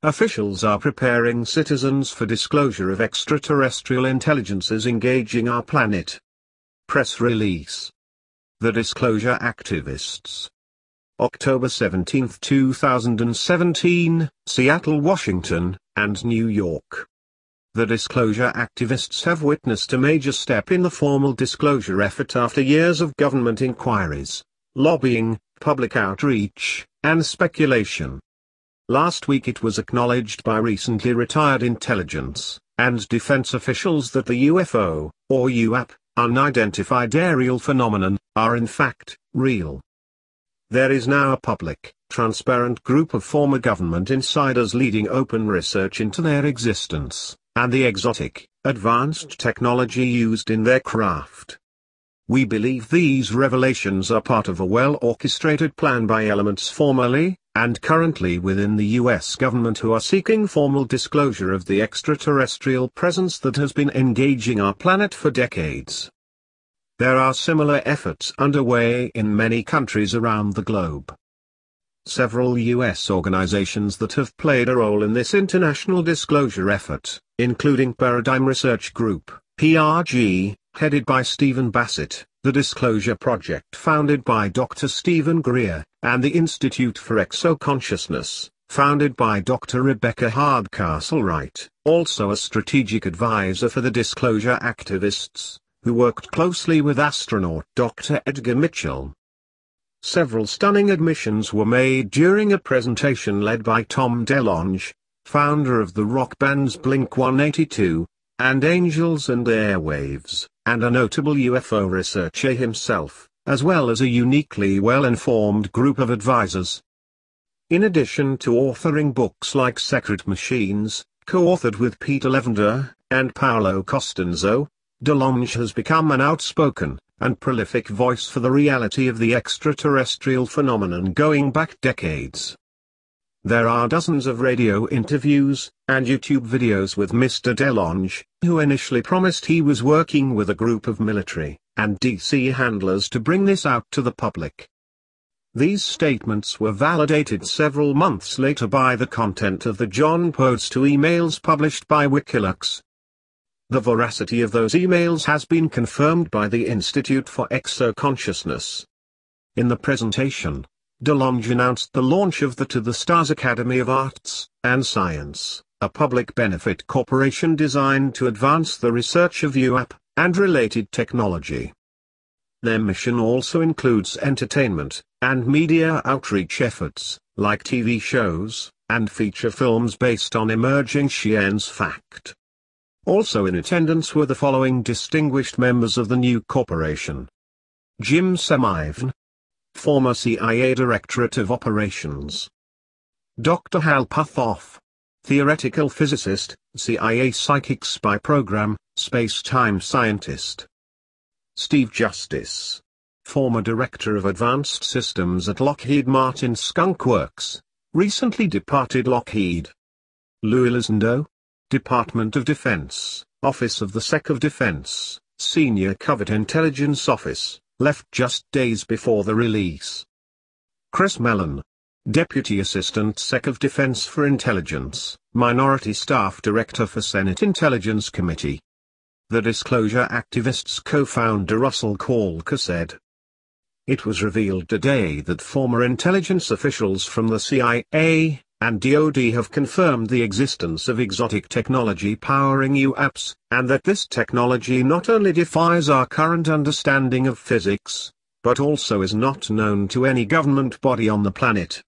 officials are preparing citizens for disclosure of extraterrestrial intelligences engaging our planet. Press release. The Disclosure Activists. October 17, 2017, Seattle, Washington, and New York. The disclosure activists have witnessed a major step in the formal disclosure effort after years of government inquiries, lobbying, public outreach, and speculation. Last week it was acknowledged by recently retired intelligence and defense officials that the UFO, or UAP, unidentified aerial phenomenon, are in fact real. There is now a public, transparent group of former government insiders leading open research into their existence, and the exotic, advanced technology used in their craft. We believe these revelations are part of a well-orchestrated plan by elements formerly, and currently within the US government who are seeking formal disclosure of the extraterrestrial presence that has been engaging our planet for decades. There are similar efforts underway in many countries around the globe. Several US organizations that have played a role in this international disclosure effort, including Paradigm Research Group, PRG, headed by Stephen Bassett, the Disclosure Project founded by Dr. Stephen Greer, and the Institute for Exo-Consciousness, founded by Dr. Rebecca Hardcastle-Wright, also a strategic advisor for the disclosure activists, who worked closely with astronaut Dr. Edgar Mitchell. Several stunning admissions were made during a presentation led by Tom DeLonge, founder of the rock bands Blink-182, and Angels and Airwaves, and a notable UFO researcher himself, as well as a uniquely well-informed group of advisors. In addition to authoring books like Secret Machines, co-authored with Peter Levender, and Paolo Costanzo, DeLonge has become an outspoken and prolific voice for the reality of the extraterrestrial phenomenon going back decades. There are dozens of radio interviews and YouTube videos with Mr. DeLonge, who initially promised he was working with a group of military and DC handlers to bring this out to the public. These statements were validated several months later by the content of the John Post 2 emails published by WikiLeaks. The veracity of those emails has been confirmed by the Institute for Exo-Consciousness. In the presentation, DeLonge announced the launch of the To the Stars Academy of Arts and Science, a public benefit corporation designed to advance the research of UAP and related technology. Their mission also includes entertainment and media outreach efforts, like TV shows and feature films based on emerging science fact. Also in attendance were the following distinguished members of the new corporation: Jim Semivn, former CIA Directorate of Operations; Dr. Hal Puthoff, theoretical physicist, CIA Psychic Spy Program, space-time scientist; Steve Justice, former Director of Advanced Systems at Lockheed Martin Skunk Works, recently departed Lockheed; Louis Lizondo, Department of Defense, Office of the Sec of Defense, Senior Covert Intelligence Office, left just days before the release; Chris Mellon, Deputy Assistant Sec of Defense for Intelligence, Minority Staff Director for Senate Intelligence Committee. The disclosure activists' co-founder Russell Kalka said, "It was revealed today that former intelligence officials from the CIA and DoD have confirmed the existence of exotic technology powering UAPs, and that this technology not only defies our current understanding of physics, but also is not known to any government body on the planet."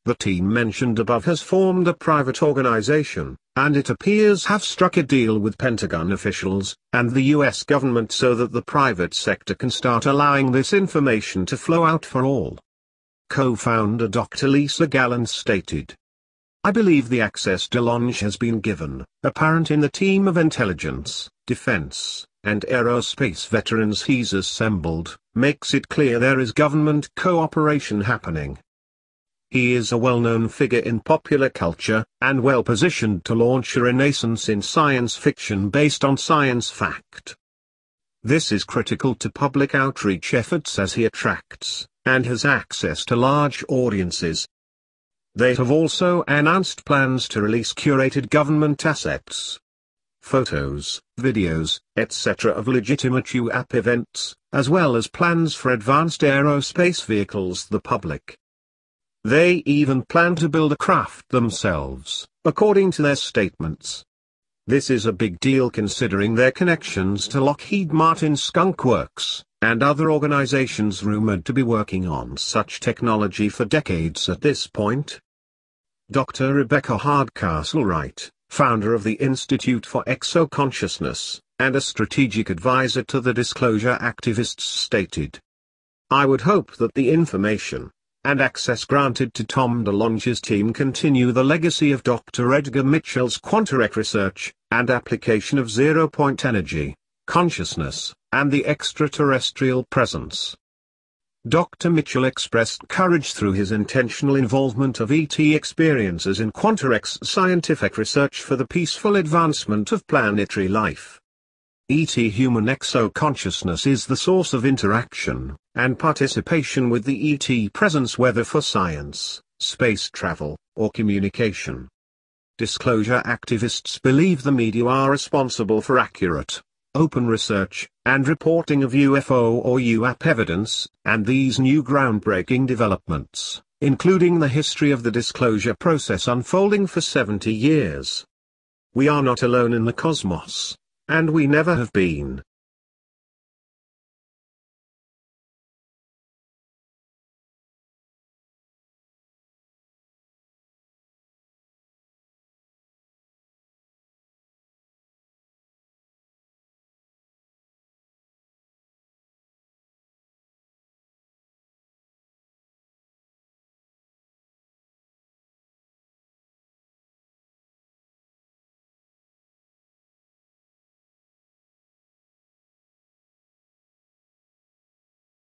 The team mentioned above has formed a private organization, and it appears have struck a deal with Pentagon officials and the US government so that the private sector can start allowing this information to flow out for all. Co-founder Dr. Lisa Gallant stated, "I believe the access DeLonge has been given, apparent in the team of intelligence, defense, and aerospace veterans he's assembled, makes it clear there is government cooperation happening. He is a well-known figure in popular culture, and well-positioned to launch a renaissance in science fiction based on science fact. This is critical to public outreach efforts as he attracts and has access to large audiences. They have also announced plans to release curated government assets, photos, videos, etc. of legitimate UAP events, as well as plans for advanced aerospace vehicles to the public. They even plan to build a craft themselves, according to their statements. This is a big deal considering their connections to Lockheed Martin Skunk Works, and other organizations rumored to be working on such technology for decades at this point. Dr. Rebecca Hardcastle-Wright, founder of the Institute for Exo-Consciousness, and a strategic advisor to the disclosure activists stated, "I would hope that the information and access granted to Tom DeLonge's team continue the legacy of Dr. Edgar Mitchell's Quantarech research, and application of zero-point energy, consciousness, and the extraterrestrial presence." Dr. Mitchell expressed courage through his intentional involvement of ET experiences in Quantarech's scientific research for the peaceful advancement of planetary life. ET human exo-consciousness is the source of interaction and participation with the ET presence, whether for science, space travel, or communication. Disclosure activists believe the media are responsible for accurate, open research, and reporting of UFO or UAP evidence, and these new groundbreaking developments, including the history of the disclosure process unfolding for 70 years. We are not alone in the cosmos, and we never have been.